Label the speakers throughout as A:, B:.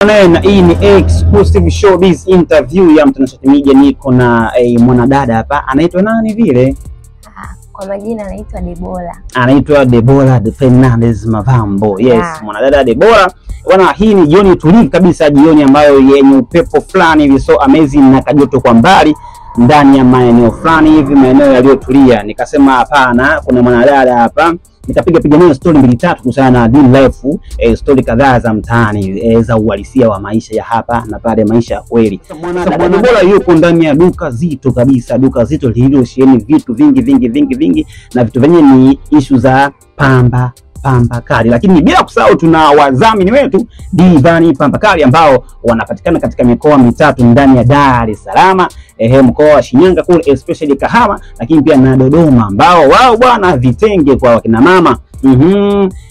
A: Na hii ni exclusive showbiz interview ya Mtanashati Media. Niko na mwanadada hapa, anaitwa nani vile?
B: Kwa majina anaitwa Debora.
A: Anaitwa Debora Fernandez Mavambo. Yes, mwanadada Debora. Bwana, hii ni jioni tulivu kabisa, jioni ambayo yenye upepo fulani hivi so amazing na kajoto kwa mbali ndani ya maeneo fulani hivi, maeneo yaliyotulia. Nikasema hapana, kuna mwanadada hapa, nikapiga nayo story mbili tatu kuhusiana na real life, story kadhaa za mtaani, za uhalisia wa maisha ya hapa na pale, maisha ya kweli. Mwanadada Debora yuko ndani ya duka zito kabisa, duka zito lililosheheni vitu vingi, na vitu vyenyewe ni issue za pamba kali. Lakini bila kusahau tuna wadhamini wetu Divani Pamba Kali ambao wanapatikana katika mikoa mitatu ndani ya Dar es Salaam, mkoa wa Shinyanga kule especially Kahama, lakini pia na Dodoma, ambao wao bwana vitenge kwa wakina mama.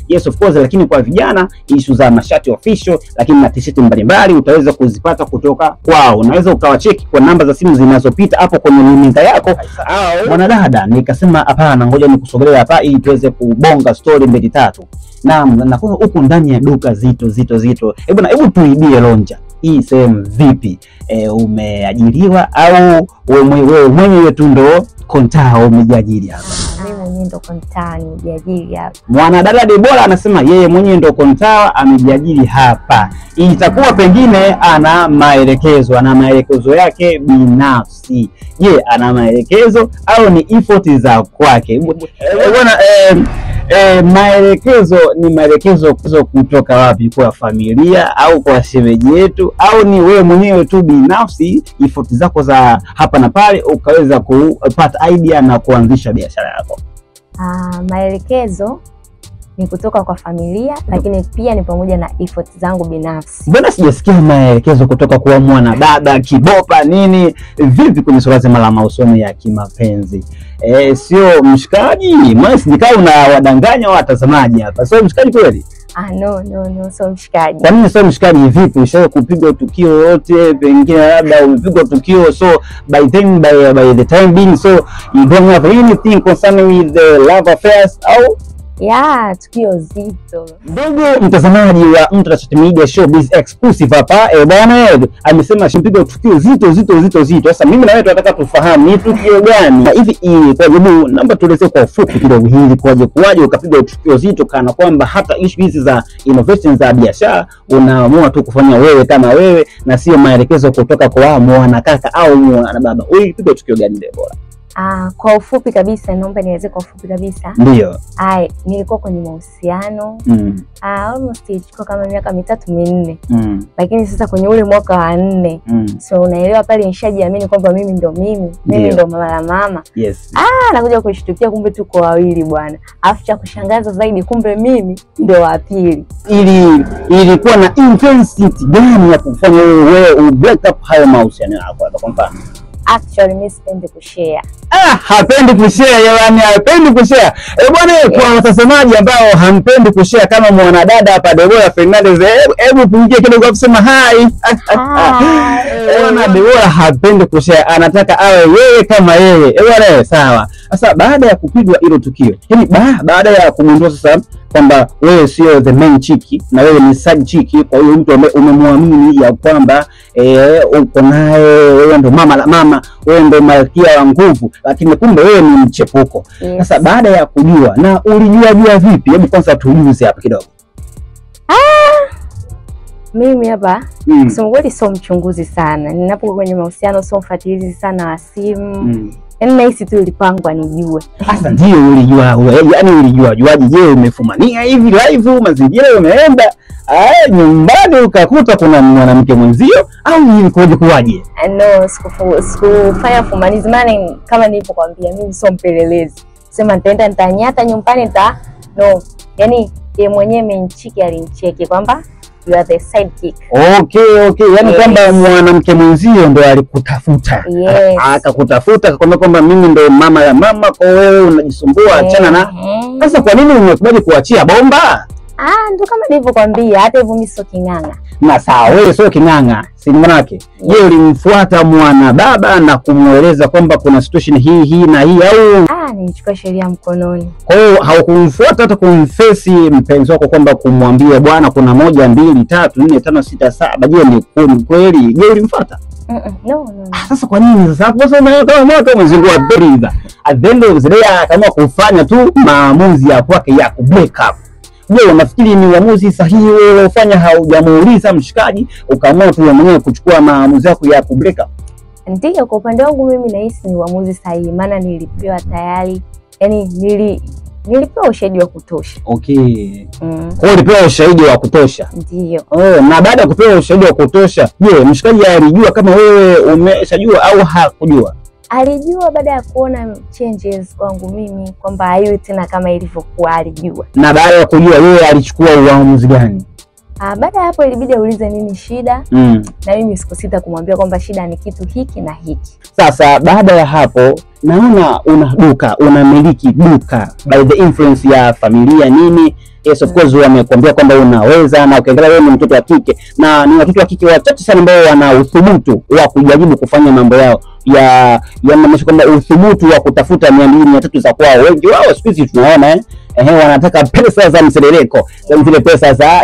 A: Yes of course, lakini kwa vijana issue za mashati official, lakini na t-shirt mbalimbali utaweza kuzipata kutoka kwao. Unaweza ukawacheki kwa namba za simu zinazopita hapo kwenye runinga yako. Mwanadada, nikasema hapana, ngoja nikusogelea hapa ili tuweze kubonga story mbili tatu. Na huko ndani ya duka zito. Bwana, hebu tuibie lonja. Hii sehemu vipi? Umeajiriwa au wewe mwenyewe tu ndo kontaa umejiajiri hapa?
B: Mimi mwenyewe ndo kontaa nimejiajiri hapa.
A: Mwanadada Debora anasema yeye mwenyewe ndo kontaa amejiajiri hapa. Itakuwa pengine ana maelekezo yake binafsi. Je, ana maelekezo au ni effort za kwake? Bwana, maelekezo kutoka wapi? Kwa familia au kwa shemeji yetu, au ni wewe mwenyewe tu binafsi, effort zako za hapa na pale ukaweza kupata idea na kuanzisha biashara yako?
B: Maelekezo ni kutoka kwa familia, lakini pia ni pamoja na effort zangu binafsi.
A: Mbona sijasikia maelekezo kutoka kwa mwana baba kibopa nini? Vipi kwenye swala zima la mahusiano ya kimapenzi? Sio mshikaji? Mbona sijikaa unawadanganya watazamaji hapa? Sio mshikaji kweli?
B: No, sio mshikaji.
A: Kwa nini sio mshikaji? Vipi, ushawahi kupigwa tukio lolote? Pengine labda umepigwa tukio, so by the time being, so you don't have anything concerning with the love affairs au?
B: Tukio zito.
A: Ndugu mtazamaji wa Mtanashati Media Showbiz exclusive hapa, bwana amesema shimpigwa tukio zito. Sasa mimi na wewe tunataka tufahamu ni tukio gani na hivi kwa sababu namba tueleze kwa ufupi kidogo hili kwaje ukapigwa tukio zito, kana kwamba hata issue hizi za innovation za biashara unaamua tu kufanya wewe kama wewe na sio maelekezo kutoka kwa mwana kaka au mwana baba. Wewe pigwa tukio gani Debora?
B: Kwa ufupi kabisa, naomba nieleze kwa ufupi kabisa.
A: Ndio.
B: Nilikuwa kwenye mahusiano almost ilikuwa kama miaka 3-4. Lakini sasa kwenye ule mwaka wa 4, so unaelewa pale nishajiamini kwamba mimi ndo mama.
A: Yes.
B: Nakuja kushtukia kumbe tuko wawili bwana. Afu cha kushangaza zaidi kumbe mimi ndo wa pili.
A: Ilikuwa na intensity gani ya kufanya wewe break up hayo mahusiano yako kwa mfano?
B: Actually mimi sipendi kushare.
A: Hapendi kushare jamani, hapendi kushare. Bwana, kwa watazamaji ambao hampendi kushare kama mwanadada hapa Debora Fernandez, hebu pungie kidogo kusema hi. Bwana, Debora hapendi kushare, anataka awe yeye kama yeye. Bwana, sawa. Sasa baada ya kupigwa hilo tukio, yani baada ya kumwambia sasa kwamba wewe sio the main chiki na wewe ni side chiki, kwa hiyo mtu ambaye umemwamini ya kwamba uko naye, wewe ndo mama, wewe ndo malkia wa nguvu, lakini kumbe wewe ni mchepuko. Sasa baada ya kujua, na ulijua vipi? Hebu kwanza tuulize hapa kidogo.
B: Mimi hapa kusema kweli sio mchunguzi sana. Ninapokuwa kwenye mahusiano sio mfuatilizi sana wa simu. Yaani nahisi tu ilipangwa nijue.
A: Sasa ndio ulijua, yaani ulijuaje? Je, umefumania hivi live mazingira umeenda nyumbani ukakuta kuna mwanamke mwenzio au ilikoje kuwaje?
B: No, sikufanya fumanizi, maana kama nilipokuambia mimi sio mpelelezi. Sema nitaenda nitanyata nyumbani yaani yeye mwenyewe menchiki alinicheki kwamba you are the sidekick.
A: Okay. Yaani kwamba mwanamke mwenzio ndo alikutafuta. Akakutafuta akakwambia kwamba mimi ndo mama ya mama, kwa wewe unajisumbua achana na. Sasa kwa nini umekubali kuachia bomba?
B: Ndo kama nilivyokuambia, hata hivyo mimi sio king'anga.
A: Na sawa, wewe sio king'anga, si manake. Je, ulimfuata mwana baba na kumueleza kwamba kuna situation hii na hii au
B: nilichukua sheria mkononi?
A: Kwa hiyo haukumfuata hata kumfesi mpenzi wako kwamba kumwambia bwana kuna 1 2 3 4 5 6 7, je ni kweli? Je, ulimfuata?
B: No.
A: Sasa kwa nini sasa hapo sasa kama moto umezingua bridha? At the end of the day kama kufanya tu maamuzi ya kwake ya ku break up. Je, unafikiri ni uamuzi sahihi wewe ufanya haujamuuliza mshikaji ukaamua tu mwenyewe kuchukua maamuzi yako ya ku break up?
B: Ndiyo, kwa upande wangu mimi nahisi ni uamuzi sahihi, maana nilipewa tayari, yani nilipewa ushahidi wa kutosha.
A: Okay. Kwa hiyo ulipewa ushahidi wa kutosha?
B: Ndiyo.
A: Na baada ya kupewa ushahidi wa kutosha, je, mshikaji alijua kama wewe umeshajua au hakujua?
B: Alijua baada ya kuona changes kwangu mimi kwamba hayo tena kama ilivyokuwa, alijua.
A: Na baada ya kujua yeye alichukua uamuzi gani?
B: Baada ya hapo ilibidi aulize nini shida. Na mimi sikusita kumwambia kwamba shida ni kitu hiki na hiki.
A: Sasa baada ya hapo naona unamiliki duka by the influence ya familia nini. Yes, of course wamekwambia kwamba unaweza, na ukiangalia wewe ni mtoto wa kike na ni watoto wa kike wachache sana ambao wana uthubutu wa kujaribu kufanya mambo yao ya maanisha kwamba uthubutu wa kutafuta 200 300 za kwao. Wengi wao siku hizi tunaona wanataka pesa za mseleleko, zile pesa za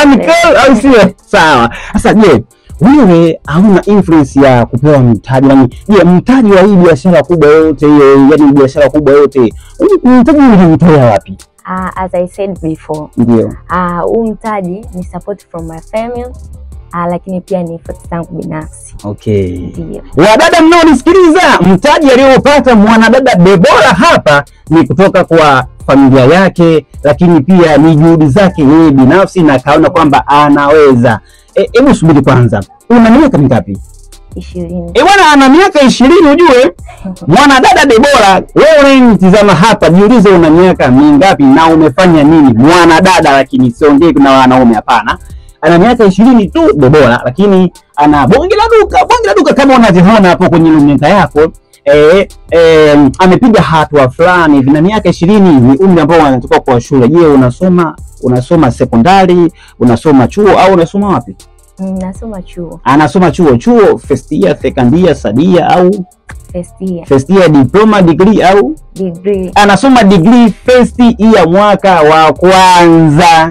A: one call au sio? Sawa. Sasa je, wewe hauna influence ya kupewa mtaji? Je, mtaji wa hii biashara kubwa yote hiyo, yani biashara kubwa yote, mtaji unatoa wapi?
B: As I said before,
A: ndio
B: mtaji ni support from my family, lakini pia ni effort zangu binafsi.
A: Okay. Ndio. Wadada mnaonisikiliza, mtaji aliyopata mwanadada Deborah hapa ni kutoka kwa familia yake, lakini pia ni juhudi zake yeye binafsi na kaona kwamba anaweza. Hebu subiri kwanza. Una miaka mingapi?
B: 20.
A: Bwana ana miaka 20 ujue. Mwanadada Deborah, wewe unanitazama hapa, jiulize una miaka mingapi na umefanya nini? Mwanadada, lakini siongei na wanaume, hapana. Ana miaka 20 tu Deborah, lakini ana bonge la duka kama unavyoona hapo kwenye runinga yako. Amepiga hatua fulani. Vina miaka 20 ni umri ambao anatoka kwa shule. Je, unasoma sekondari, unasoma chuo au unasoma wapi?
B: Nasoma chuo.
A: Anasoma chuo first year, second year, third year au first year, diploma, degree au
B: degree?
A: Anasoma degree first year, mwaka wa kwanza.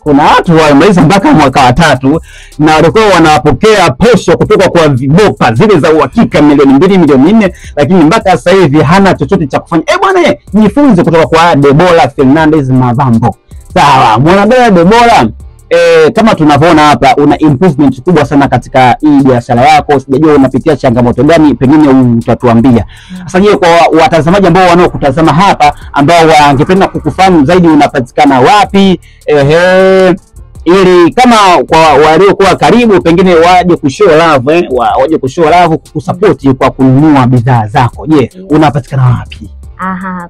A: Kuna watu wamaliza mpaka mwaka wa 3 na walikuwa wanapokea posho kutoka kwa vibopa zile za uhakika milioni 2 milioni 4, lakini mpaka sasa hivi hana chochote cha kufanya. Bwana jifunze kutoka kwa Deborah Fernandez Mavambo. Sawa, mwanadada Deborah, kama tunavyoona hapa una improvement kubwa sana katika hii biashara yako. Sijajua unapitia changamoto gani, pengine utatuambia. Sasa je, kwa watazamaji ambao wanaokutazama hapa ambao wangependa kukufahamu zaidi, unapatikana wapi? Ili kama kwa waliokuwa karibu pengine waje kushow love, waje kushow love kukusupport kwa kununua bidhaa zako. Je, unapatikana wapi?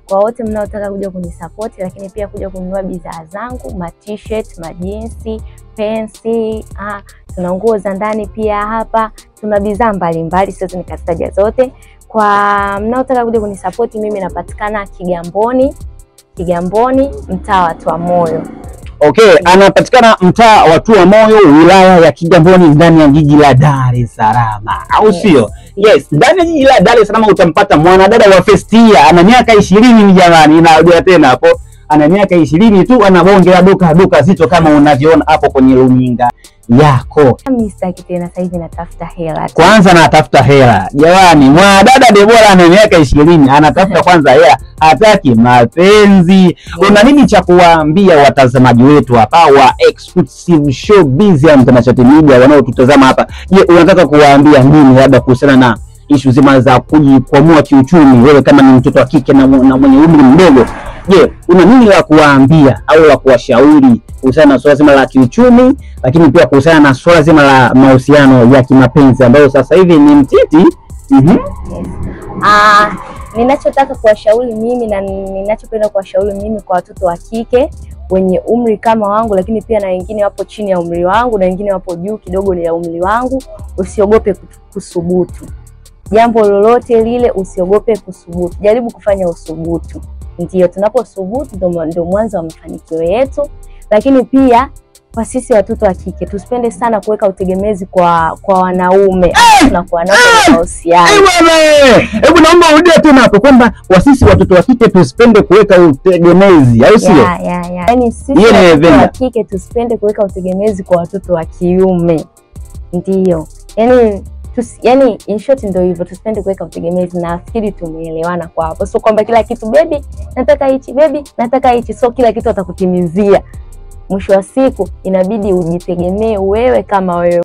B: Kwa wote mnaotaka kuja kunisupport, lakini pia kuja kununua bidhaa zangu, ma t-shirt, ma jeans, pensi, tuna nguo za ndani pia hapa. Tuna bidhaa mbalimbali, siwezi nikazitaja zote. Kwa mnaotaka kuja kunisupport, mimi napatikana Kigamboni, mtaa wa Twamoyo.
A: Okay, anapatikana mtaa wa Twamoyo, wilaya ya Kigamboni, ndani ya jiji la Dar es Salaam, au sio? Yes, ndani ya jiji la Dar es Salaam utampata mwanadada wa first year, ana miaka 20 jamani, narudia tena hapo. Ana miaka 20 tu, ana bonge la duka zito kama unavyoona hapo kwenye runinga yako.
B: Mimi sitaki tena, sasa hivi natafuta hela.
A: Kwanza natafuta hela. Jamani, mwanadada Deborah ana miaka 20, anatafuta kwanza hela, hataki mapenzi. Una nini cha kuwaambia watazamaji wetu hapa wa Exclusive Showbiz ya Mtanashati Media wanaotutazama hapa? Je, unataka kuwaambia nini labda kuhusiana na issue zima za kujikwamua kiuchumi, wewe kama ni mtoto wa kike na mwenye umri mdogo? Je, una nini la kuwaambia au la kuwashauri kuhusiana na swala zima la kiuchumi, lakini pia kuhusiana na swala zima la mahusiano ya kimapenzi ambayo sasa hivi ni mtiti?
B: Yes. Ninachotaka kuwashauri mimi na ninachopenda kuwashauri mimi kwa watoto wa kike wenye umri kama wangu, lakini pia na wengine wapo chini ya umri wangu na wengine wapo juu kidogo ya umri wangu, usiogope kusubutu. Jambo lolote lile usiogope kusubutu. Jaribu kufanya usubutu. ndio tunaposubutu ndio mwanzo wa mafanikio yetu. Lakini pia kwa sisi watoto wa kike tusipende sana kuweka utegemezi kwa wanaume na kwa wanawake mahusiano.
A: Hebu naomba urudie tena hapo kwamba kwa sisi watoto wa kike tusipende kuweka utegemezi, au sio?
B: Yaani sisi watoto wa kike tusipende kuweka utegemezi kwa watoto wa kiume. Ndio. Yaani in short ndio hivyo, tusipende kuweka utegemezi, na nafikiri tumeelewana kwa hapo. So kwamba kila kitu baby nataka hichi, baby nataka hichi, so kila kitu atakutimizia. Mwisho wa siku inabidi ujitegemee wewe kama wewe.